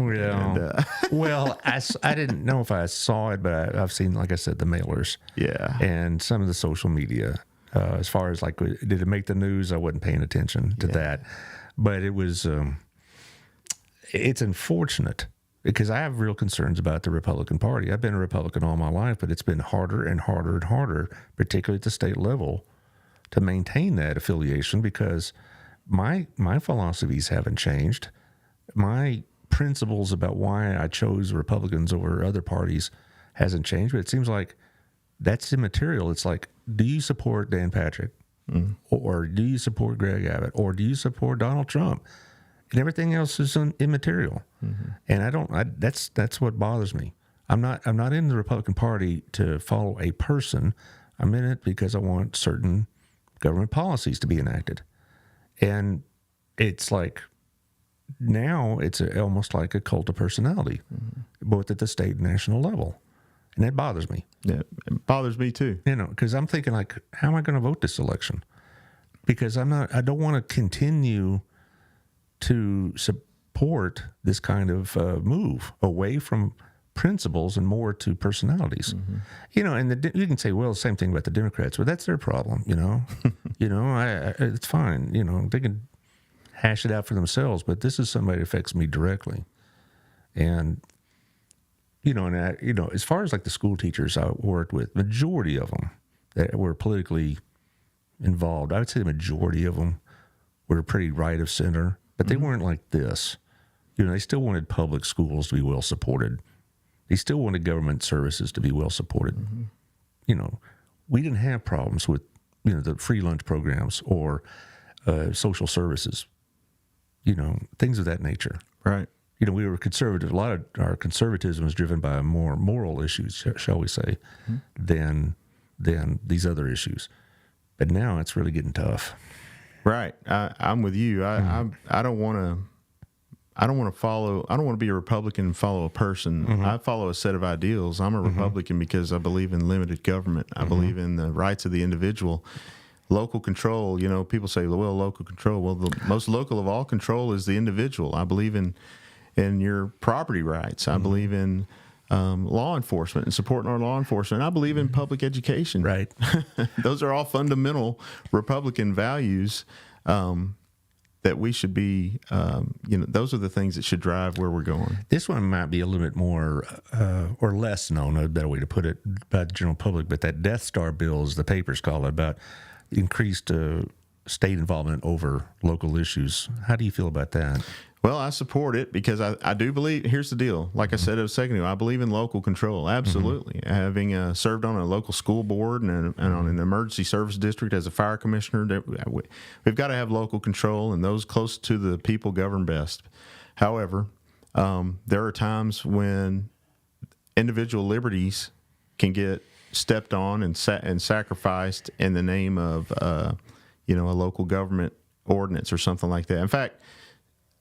Well, I didn't know if I saw it, but I've seen, like I said, the mailers. Yeah. And some of the social media. As far as did it make the news? I wasn't paying attention to that. But it was, it's unfortunate. Because I have real concerns about the Republican Party. I've been a Republican all my life, but it's been harder and harder and harder, particularly at the state level, to maintain that affiliation because my philosophies haven't changed. My principles about why I chose Republicans over other parties hasn't changed, but it seems like that's immaterial. It's like, do you support Dan Patrick? Or do you support Greg Abbott? Or do you support Donald Trump? And everything else is immaterial, and that's what bothers me. I'm not in the Republican Party to follow a person. I'm in it because I want certain government policies to be enacted, and it's like now it's almost like a cult of personality, both at the state and national level, and that bothers me. Yeah, it bothers me too. Because I'm thinking how am I going to vote this election? Because I don't want to continue to support this kind of move away from principles and more to personalities. And you can say, well, the same thing about the Democrats, but that's their problem, it's fine. They can hash it out for themselves, but this is somebody that affects me directly. And, as far as the school teachers I worked with, majority of them that were politically involved, I would say the majority of them were pretty right of center. But they weren't like this. They still wanted public schools to be well supported. They still wanted government services to be well supported. We didn't have problems with, the free lunch programs or social services, things of that nature. Right. We were conservative. A lot of our conservatism was driven by more moral issues, shall we say, than these other issues. But now it's really getting tough. Right, I'm with you. I don't want to be a Republican and follow a person. I follow a set of ideals. I'm a Republican because I believe in limited government. I believe in the rights of the individual. Local control. People say, well, local control. Well, the most local of all control is the individual. I believe in your property rights. I believe in law enforcement and supporting our law enforcement. I believe in public education. Right. Those are all fundamental Republican values that we should be, those are the things that should drive where we're going. This one might be a little bit more or less known, a better way to put it, by the general public, but that Death Star bill, as the papers call it, about increased state involvement over local issues. How do you feel about that? Well, I support it because I do believe, here's the deal. Like I said a second ago, I believe in local control. Absolutely. Having served on a local school board and on an emergency service district as a fire commissioner, we've got to have local control, and those close to the people govern best. However, there are times when individual liberties can get stepped on and sacrificed in the name of, a local government ordinance or something like that. In fact,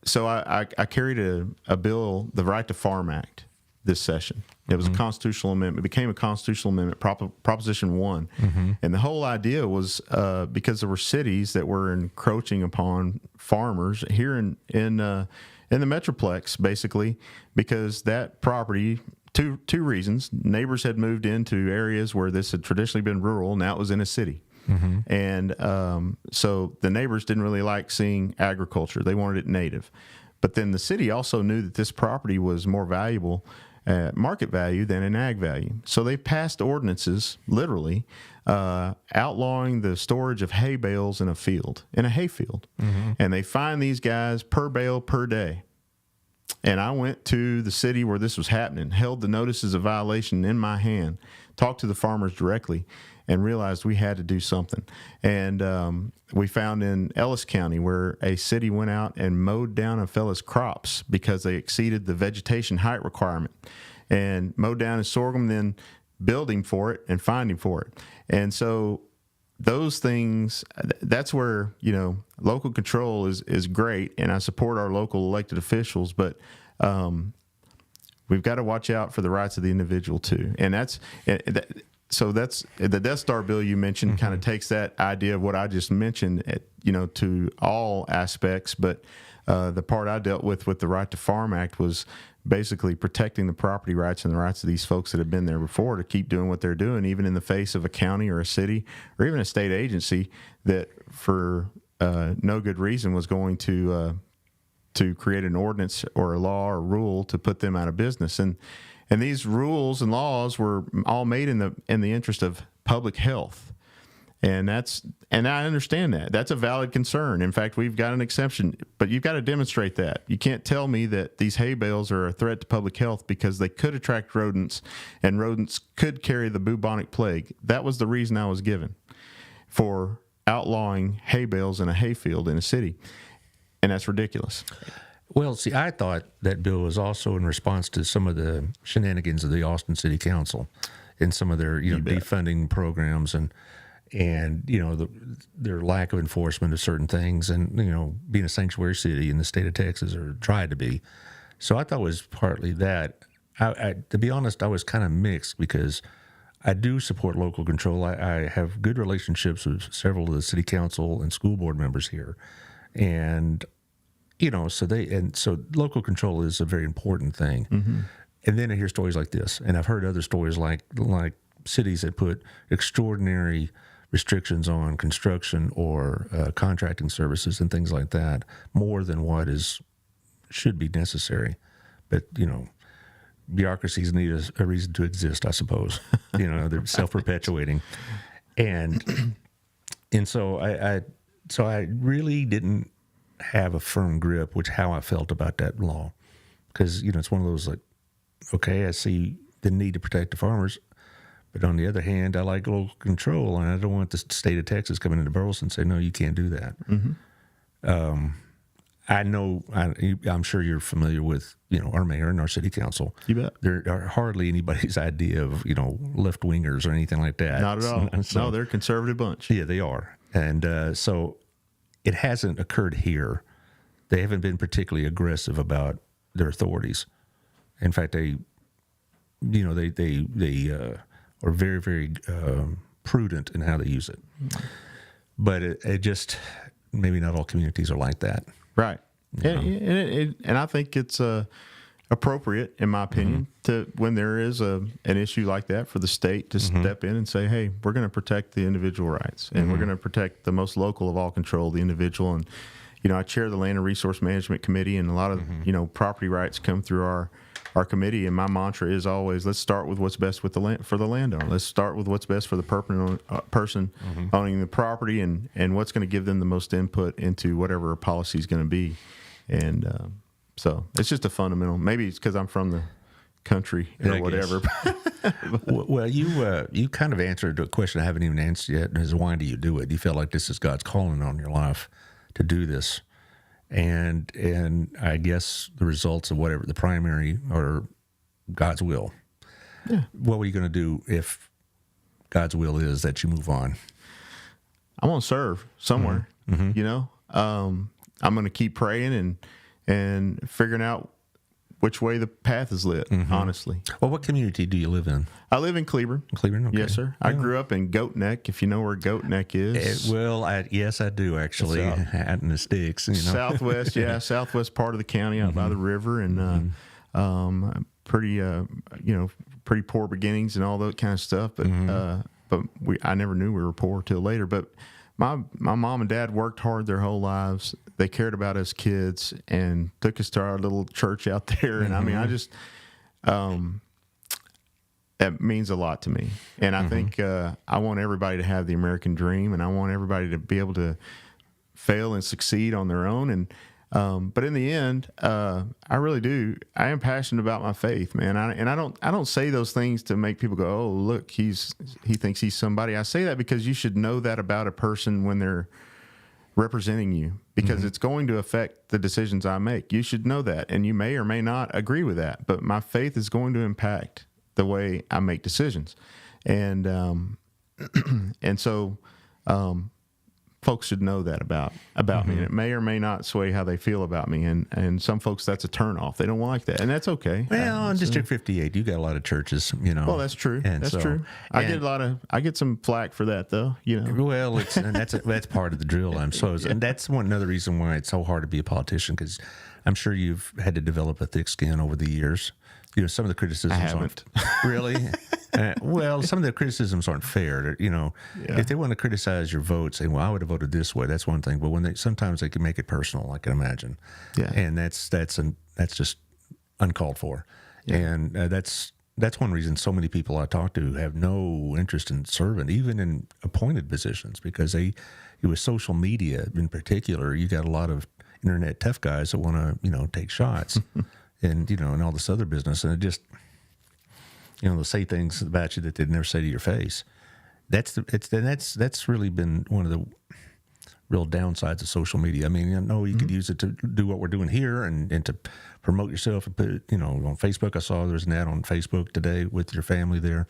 so I carried a bill, the Right to Farm Act, this session. It was a constitutional amendment. It became a constitutional amendment, Proposition 1. And the whole idea was because there were cities that were encroaching upon farmers here in the Metroplex, basically, because that property, two reasons. Neighbors had moved into areas where this had traditionally been rural, now it was in a city. And so the neighbors didn't really like seeing agriculture. They wanted it native. But then the city also knew that this property was more valuable at market value than in ag value. So they passed ordinances, literally, outlawing the storage of hay bales in a hayfield. And they fined these guys per bale per day. And I went to the city where this was happening, held the notices of violation in my hand, talked to the farmers directly, and realized we had to do something. And we found in Ellis County where a city went out and mowed down a fella's crops because they exceeded the vegetation height requirement, and mowed down his sorghum, then billed him for it and fined him for it. And so those things, that's where, local control is great, and I support our local elected officials, but we've got to watch out for the rights of the individual too. And that's the Death Star bill you mentioned kind of takes that idea of what I just mentioned, to all aspects. But the part I dealt with the Right to Farm Act was basically protecting the property rights and the rights of these folks that have been there before to keep doing what they're doing, even in the face of a county or a city or even a state agency that for no good reason was going to create an ordinance or a law or rule to put them out of business. And these rules and laws were all made in the interest of public health. And I understand that. That's a valid concern. In fact, we've got an exception, but you've got to demonstrate that. You can't tell me that these hay bales are a threat to public health because they could attract rodents, and rodents could carry the bubonic plague. That was the reason I was given for outlawing hay bales in a hayfield in a city. And that's ridiculous. Well, see, I thought that bill was also in response to some of the shenanigans of the Austin City Council and some of their, defunding programs and their lack of enforcement of certain things, and being a sanctuary city in the state of Texas, or tried to be. So I thought it was partly that. I to be honest, I was kind of mixed because I do support local control. I have good relationships with several of the city council and school board members here, and so local control is a very important thing. And then I hear stories like this, and I've heard other stories like cities that put extraordinary restrictions on construction or contracting services and things like that, more than what should be necessary. But bureaucracies need a reason to exist, I suppose. They're self-perpetuating, and so I really didn't have a firm grip with how I felt about that law, because it's one of those like, okay, I see the need to protect the farmers, but on the other hand, I like local control, and I don't want the state of Texas coming into Burleson and say, no, you can't do that. I know, I'm sure you're familiar with our mayor and our city council. You bet. There are hardly anybody's idea of left wingers or anything like that. Not at all. No, they're a conservative bunch. Yeah, they are, and so it hasn't occurred here. They haven't been particularly aggressive about their authorities. In fact, they are very, very prudent in how they use it. But it just, maybe not all communities are like that. Right. And I think it's appropriate, in my opinion, to when there is an issue like that, for the state to step in and say, hey, we're going to protect the individual rights, and we're going to protect the most local of all control, the individual. And I chair the Land and Resource Management Committee, and a lot of property rights come through our committee. And my mantra is always, let's start with what's best with for the landowner. Let's start with what's best for the person owning the property, and what's going to give them the most input into whatever our policy is going to be. And So it's just a fundamental. Maybe it's because I'm from the country or I whatever. Well, you kind of answered a question I haven't even answered yet, and is why do you do it? You feel like this is God's calling on your life to do this, and I guess the results of whatever the primary or God's will. Yeah. What were you going to do if God's will is that you move on? I'm gonna serve somewhere. You know, I'm gonna keep praying and figuring out which way the path is lit. Honestly, Well, what community do you live in? I live in Cleburne. Cleveland? Okay. Yes, sir. I grew up in Goat Neck. If you know where Goat Neck is, Yes, I do actually. Out in the sticks, you know. southwest. Yeah, southwest part of the county, out by the river, and pretty pretty poor beginnings and all that kind of stuff. But I never knew we were poor till later. But my mom and dad worked hard their whole lives. They cared about us kids and took us to our little church out there. And I mean, I just that means a lot to me. And I think I want everybody to have the American dream, and I want everybody to be able to fail and succeed on their own. And but in the end, I really do. I am passionate about my faith, man. I don't say those things to make people go, "Oh, look, he thinks he's somebody." I say that because you should know that about a person when they're representing you, because it's going to affect the decisions I make. You should know that, and you may or may not agree with that, but my faith is going to impact the way I make decisions, and and so. Folks should know that about me, and it may or may not sway how they feel about me. And some folks, that's a turnoff. They don't like that, and that's okay. Well, in District 58, you got a lot of churches, you know. Well, that's true. And that's so, true. I get some flack for that, though. You know. Well, that's part of the drill, I'm so, and that's another reason why it's so hard to be a politician, because I'm sure you've had to develop a thick skin over the years. You know, some of the criticisms I haven't. Really. Well, some of the criticisms aren't fair. You know, if they want to criticize your vote, saying, "Well, I would have voted this way," that's one thing. But when sometimes they can make it personal, I can imagine. Yeah. And that's just uncalled for. Yeah. And that's one reason so many people I talk to have no interest in serving, even in appointed positions, because with social media in particular, you got a lot of internet tough guys that want to take shots, and and all this other business, and it just. They'll say things about you that they'd never say to your face. That's really been one of the real downsides of social media. I mean, you could use it to do what we're doing here and to promote yourself and put it, on Facebook. I saw there's an ad on Facebook today with your family there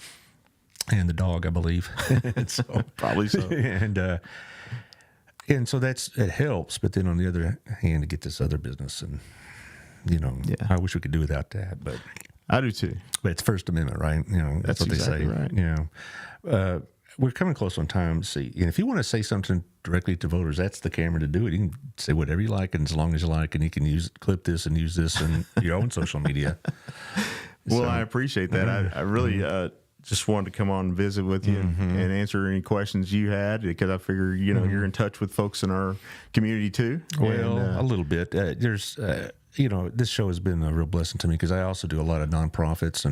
and the dog, I believe. So, probably so. And so it helps. But then on the other hand, to get this other business, and I wish we could do without that, but. I do too. But it's First Amendment, right? That's what exactly they say. Right. We're coming close on time. See, and if you want to say something directly to voters, that's the camera to do it. You can say whatever you like, and as long as you like, and you can clip this and use this in your own social media. Well, I appreciate that. I really just wanted to come on and visit with you and answer any questions you had, because I figure you're in touch with folks in our community too. Well, a little bit. There's. This show has been a real blessing to me, because I also do a lot of nonprofits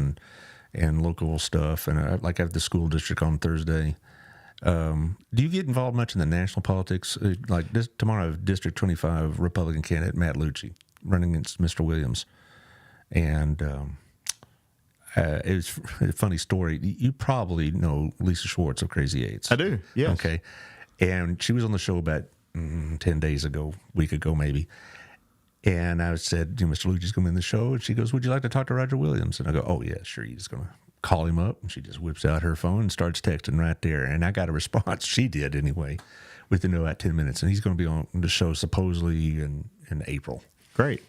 and local stuff. And I have the school district on Thursday. Do you get involved much in the national politics? Like tomorrow, I have District 25 Republican candidate Matt Lucci running against Mr. Williams. And it was a funny story. You probably know Lisa Schwartz of Crazy Eights. I do, yes. Okay. And she was on the show about 10 days ago, week ago maybe. And I said, Mr. Lucci's going to be in the show. And she goes, "Would you like to talk to Roger Williams?" And I go, "Oh, yeah, sure." He's going to call him up. And she just whips out her phone and starts texting right there. And I got a response. She did anyway, within about 10 minutes. And he's going to be on the show supposedly in April. Great.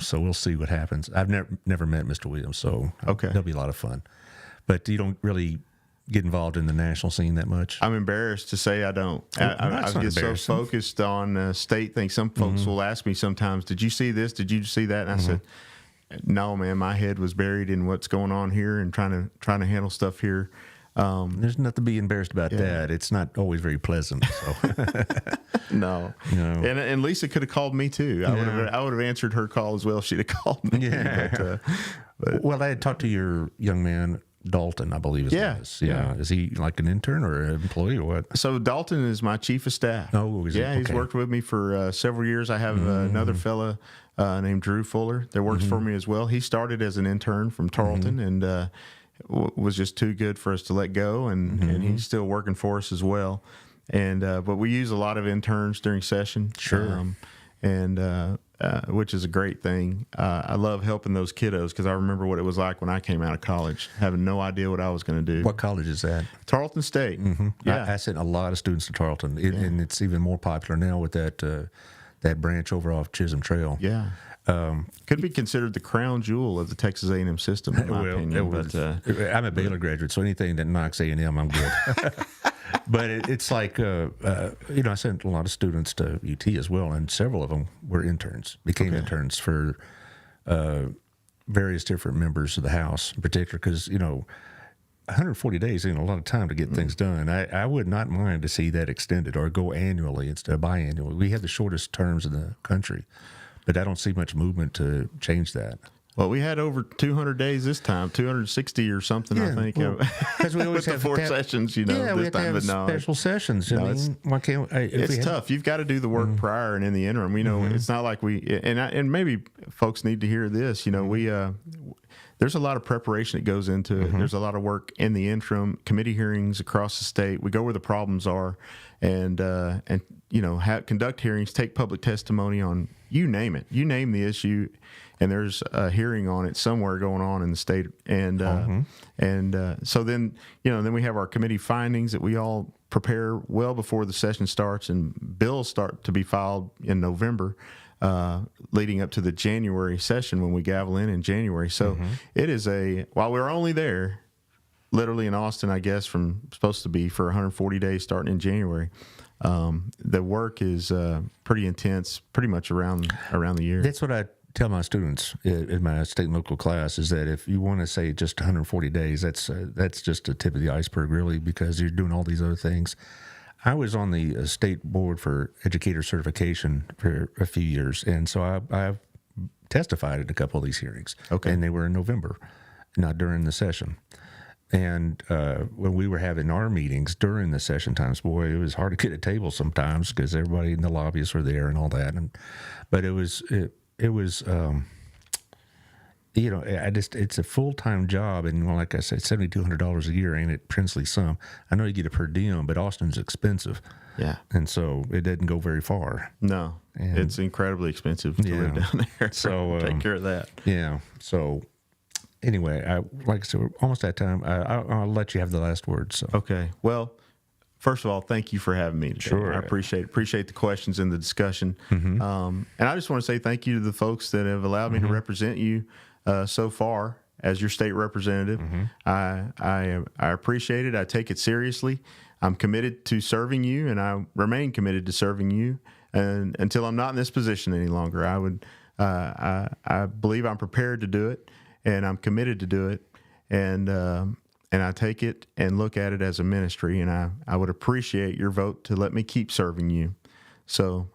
So we'll see what happens. I've never met Mr. Williams, so okay, that'll be a lot of fun. But you don't really get involved in the national scene that much? I'm embarrassed to say I don't. I get so focused on state things. Some folks will ask me sometimes, "Did you see this? Did you see that?" And I said, "No, man. My head was buried in what's going on here and trying to handle stuff here." There's nothing to be embarrassed about that. It's not always very pleasant. So. No. And Lisa could have called me too. I would have answered her call as well if she'd have called me. Yeah. Well, I had talked to your young man Dalton, I believe his name is. Yeah. Is he like an intern or an employee or what? So Dalton is my chief of staff. Oh, is he? Yeah, he's Okay. worked with me for several years. I have another fella named Drew Fuller that works for me as well. He started as an intern from Tarleton and was just too good for us to let go, and he's still working for us as well. And but we use a lot of interns during session. Sure. Which is a great thing. I love helping those kiddos because I remember what it was like when I came out of college, having no idea what I was going to do. What college is that? Tarleton State. Yeah, I sent a lot of students to Tarleton, and it's even more popular now with that branch over off Chisholm Trail. Yeah. Could be considered the crown jewel of the Texas A&M system, in my opinion. But I'm a Baylor graduate, so anything that knocks A&M, I'm good. But it's like, I sent a lot of students to UT as well, and several of them were interns, became interns for various different members of the House, in particular, because, 140 days ain't a lot of time to get things done. I would not mind to see that extended or go annually instead of biannually. We have the shortest terms in the country, but I don't see much movement to change that. Well, we had over 200 days this time, 260 or something, I think. Because we always with the four sessions, this we have time. to have special sessions. I mean, why can't it's tough. You've got to do the work prior and in the interim. It's not like and maybe folks need to hear this. There's a lot of preparation that goes into it. There's a lot of work in the interim, committee hearings across the state. We go where the problems are, and conduct hearings, take public testimony on you name it. You name the issue, and there's a hearing on it somewhere going on in the state. And so then we have our committee findings that we all prepare well before the session starts, and bills start to be filed in November. Leading up to the January session when we gavel in January. So it is while we're only there, literally in Austin, I guess, supposed to be for 140 days starting in January, the work is pretty intense pretty much around the year. That's what I tell my students in my state and local class is that if you want to say just 140 days, that's just the tip of the iceberg, really, because you're doing all these other things. I was on the state board for educator certification for a few years, and so I testified at a couple of these hearings. Okay. And they were in November, not during the session. And when we were having our meetings during the session times, boy, it was hard to get a table sometimes because everybody in the lobbyists were there and all that. But it was it's a full-time job, and like I said, $7,200 a year ain't it princely sum. I know you get a per diem, but Austin's expensive. Yeah. And so it doesn't go very far. No, it's incredibly expensive to live down there. So take care of that. Yeah. So anyway, like I said, we're almost at time. I'll let you have the last word. So okay. Well, first of all, thank you for having me today. Sure. I appreciate the questions and the discussion. And I just want to say thank you to the folks that have allowed me to represent you so far as your state representative. I appreciate it. I take it seriously. I'm committed to serving you, and I remain committed to serving you. And until I'm not in this position any longer, I believe I'm prepared to do it, and I'm committed to do it. And I take it and look at it as a ministry, and I would appreciate your vote to let me keep serving you. So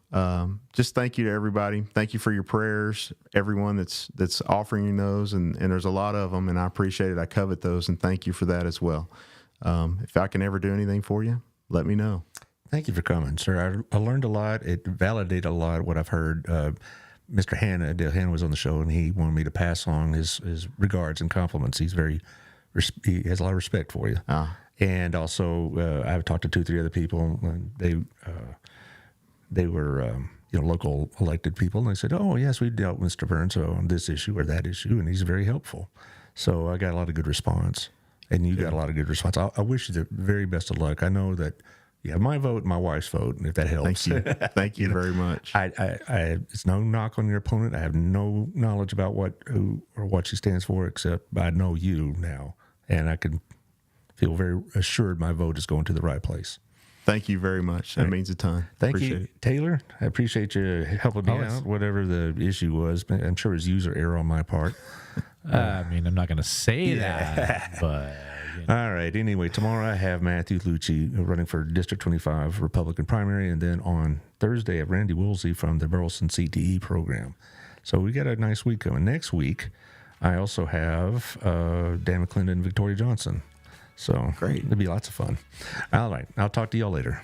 just thank you to everybody. Thank you for your prayers, everyone that's offering those, and there's a lot of them, and I appreciate it. I covet those, and thank you for that as well. If I can ever do anything for you, let me know. Thank you for coming, sir. I learned a lot. It validated a lot of what I've heard. Mr. Hanna, Dale Hanna was on the show, and he wanted me to pass on his regards and compliments. He has a lot of respect for you. And also, I've talked to 2-3 other people, and they were local elected people, and they said, "Oh yes, we dealt with Mr. Burns on this issue or that issue, and he's very helpful." So I got a lot of good response, and you got a lot of good response. I wish you the very best of luck. I know that you have my vote and my wife's vote, and if that helps. Thank you. Thank you very much. It's no knock on your opponent. I have no knowledge about who or what she stands for, except I know you now, and I can feel very assured my vote is going to the right place. Thank you very much. That means a ton. Thank you, Taylor. I appreciate you helping me out, whatever the issue was. I'm sure it was user error on my part. I mean, I'm not going to say that, but... All right. Anyway, tomorrow I have Matthew Lucci running for District 25 Republican primary, and then on Thursday I have Randy Woolsey from the Burleson CTE program. So we got a nice week coming. Next week, I also have Dan McClendon and Victoria Johnson. So Great. it'll be lots of fun. All right. I'll talk to y'all later.